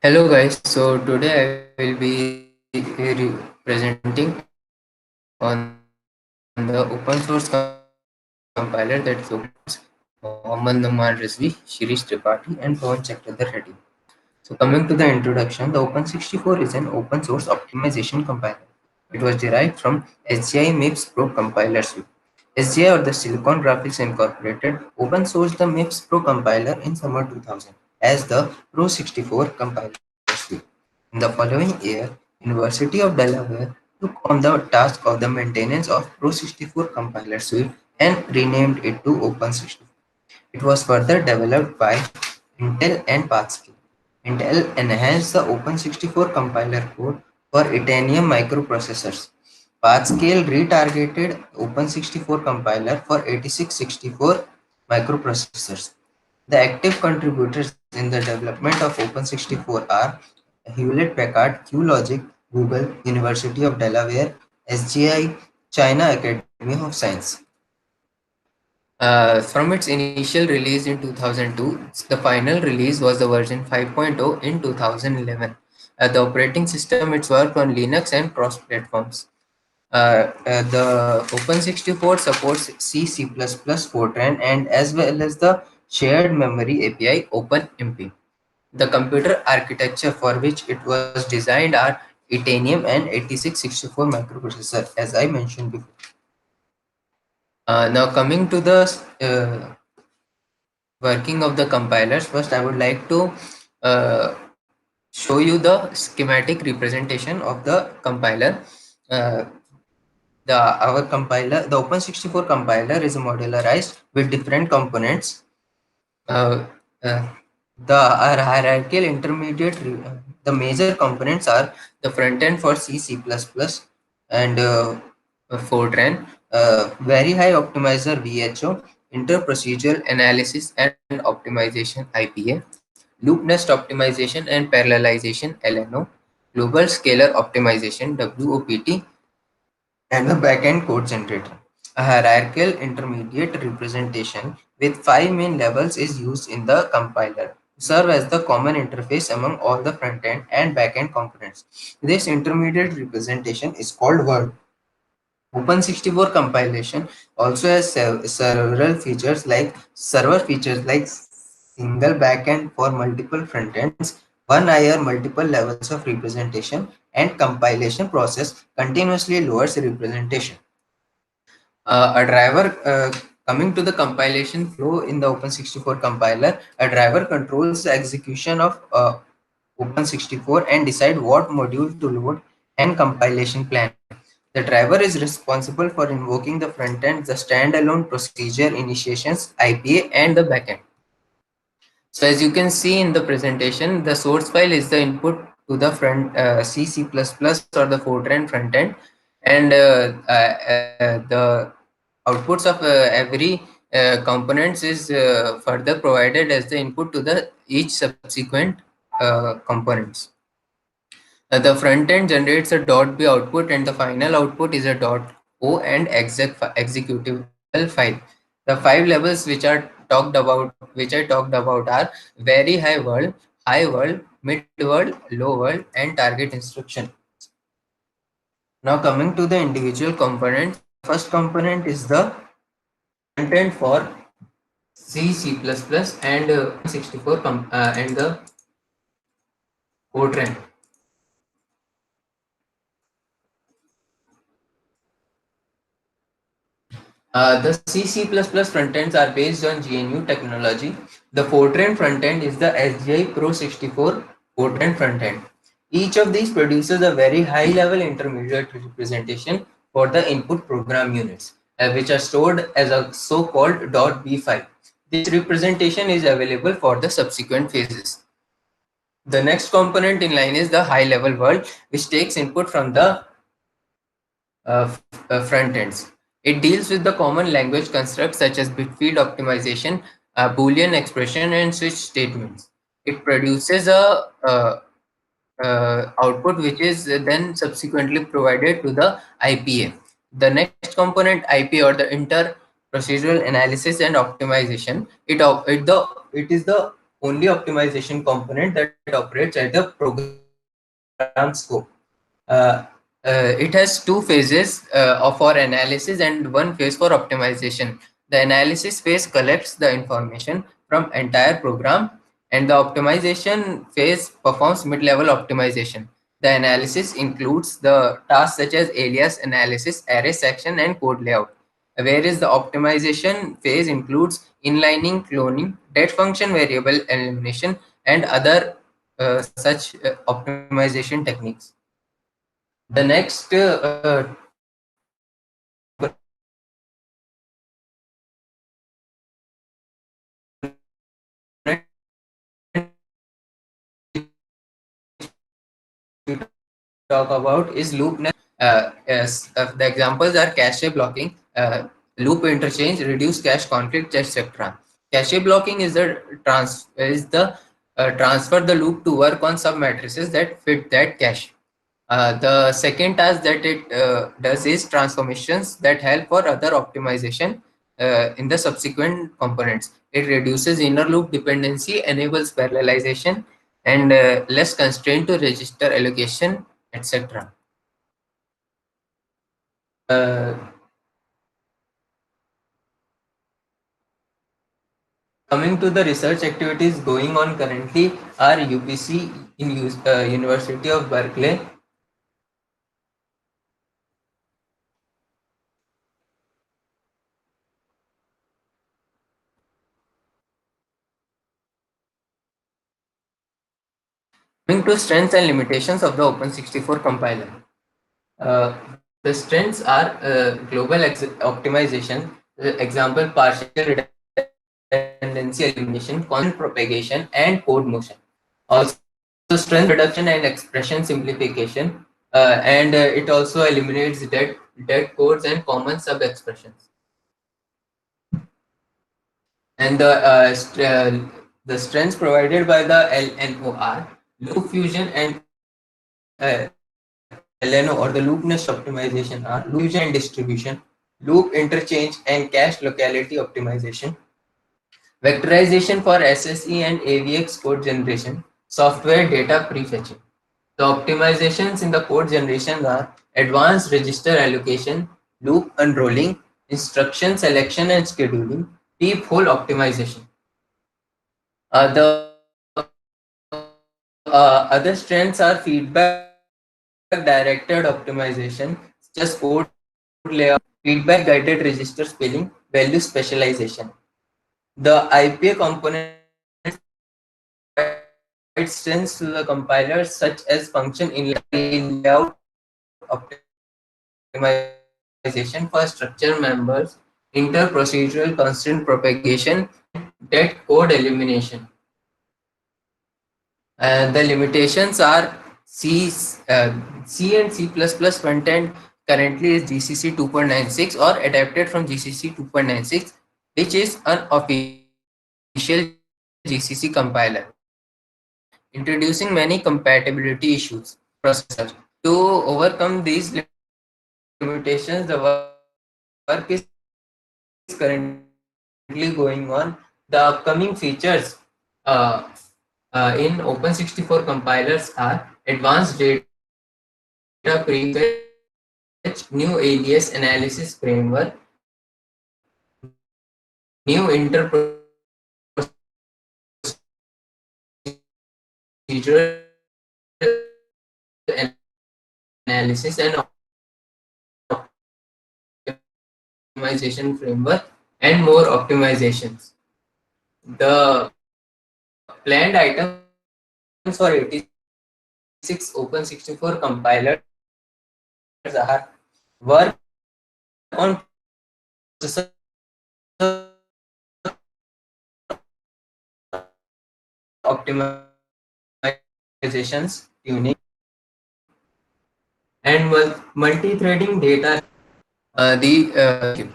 Hello guys, so today I will be presenting on the open source compiler that's open Mohammad Naman Rizvi, Shirish Tripathi and Pawan Chakrabarty Reddy. So coming to the introduction, the Open64 is an open source optimization compiler. It was derived from SGI MIPS Pro Compiler Suite. SGI or the Silicon Graphics Incorporated open sourced the MIPS Pro compiler in summer 2000 as the Pro 64 compiler suite. In the following year, University of Delaware took on the task of the maintenance of Pro 64 compiler suite and renamed it to Open64. It was further developed by Intel and Pascal. Intel enhanced the Open64 compiler code for Itanium microprocessors. Pascal retargeted Open64 compiler for 8664 microprocessors. The active contributors in the development of Open64 are Hewlett Packard, QLogic, Google, University of Delaware, SGI, China Academy of Science. From its initial release in 2002, the final release was the version 5.0 in 2011. The operating system it worked on Linux and cross platforms. The Open64 supports C, C++, Fortran, and as well as the shared memory API OpenMP. The computer architecture for which it was designed are Itanium and 8664 microprocessor, as I mentioned before. Now coming to the working of the compilers, first I would like to uh, show you the schematic representation of the compiler. Uh, our compiler, the Open64 compiler is modularized with different components. Uh, uh, the hierarchical intermediate, the major components are the front end for C, C++, and Fortran, very high optimizer VHO, inter-procedural analysis and optimization IPA, loop nest optimization and parallelization LNO, global scalar optimization WOPT, and the backend code generator. A hierarchical intermediate representation with five main levels is used in the compiler to serve as the common interface among all the front-end and back-end components. This intermediate representation is called word. Open64 compilation also has several features like server features like single backend for multiple frontends, one IR multiple levels of representation, and compilation process continuously lowers representation. A driver coming to the compilation flow in the Open64 compiler, a driver controls the execution of Open64 and decide what module to load and compilation plan. The driver is responsible for invoking the front end, the standalone procedure initiations, IPA, and the backend. So as you can see in the presentation, the source file is the input to the front C, C++ or the Fortran front end, and the outputs of every components is further provided as the input to the each subsequent components. The front end generates a .b output and the final output is a .o and executable file. The five levels which I talked about are very high world, mid world, low world, and target instruction. Now coming to the individual components, the first component is the front end for C, C++, and 64 and the Fortran. The C, C++ frontends are based on GNU technology. The Fortran frontend is the SGI Pro 64 Fortran frontend. Each of these produces a very high level intermediate representation for the input program units, which are stored as a so-called .b file. This representation is available for the subsequent phases. The next component in line is the high level world, which takes input from the front ends. It deals with the common language constructs such as bit field optimization, Boolean expression, and switch statements. It produces a output which is then subsequently provided to the IPA. The next component, IP or the inter procedural analysis and optimization. It is the only optimization component that operates at the program scope. Uh, it has two phases for analysis and one phase for optimization. The analysis phase collects the information from entire program, and the optimization phase performs mid-level optimization. The analysis includes the tasks such as alias analysis, array section, and code layout. Whereas the optimization phase includes inlining, cloning, dead function variable elimination, and other such optimization techniques. The next talk about is loopness. The examples are cache blocking, loop interchange, reduce cache conflict, etc. Cache blocking is the transfer the loop to work on sub matrices that fit that cache. The second task that it does is transformations that help for other optimization in the subsequent components. It reduces inner loop dependency, enables parallelization, and less constraint to register allocation, etc. Uh, Coming to the research activities going on currently are UPC in University of Berkeley. Coming to strengths and limitations of the Open64 compiler. The strengths are global optimization, example partial redundancy elimination, constant propagation, and code motion. Also, strength reduction and expression simplification, and it also eliminates dead codes and common sub expressions. And the strengths provided by the LNOR, loop fusion, and LNO or the loopness optimization are loop fusion and distribution, loop interchange and cache locality optimization, vectorization for SSE and AVX code generation, software data prefetching. The optimizations in the code generation are advanced register allocation, loop unrolling, instruction selection and scheduling, peephole optimization. The other strengths are feedback directed optimization, just code layout, feedback guided register spelling, value specialization. The IPA component provides strengths to the compilers such as function inline layout optimization for structure members, inter-procedural constant propagation, dead code elimination. The limitations are C and C++ front-end currently is GCC 2.96 or adapted from GCC 2.96, which is an official GCC compiler, introducing many compatibility issues. Processor. To overcome these limitations, the work is currently going on. The upcoming features uh, in Open64 compilers are advanced data prefetch, new alias analysis framework, new interprocedural analysis and optimization framework, and more optimizations. The planned items for 86 Open64 compilers are work on processor optimizations, tuning, and multi-threading data. Thank you.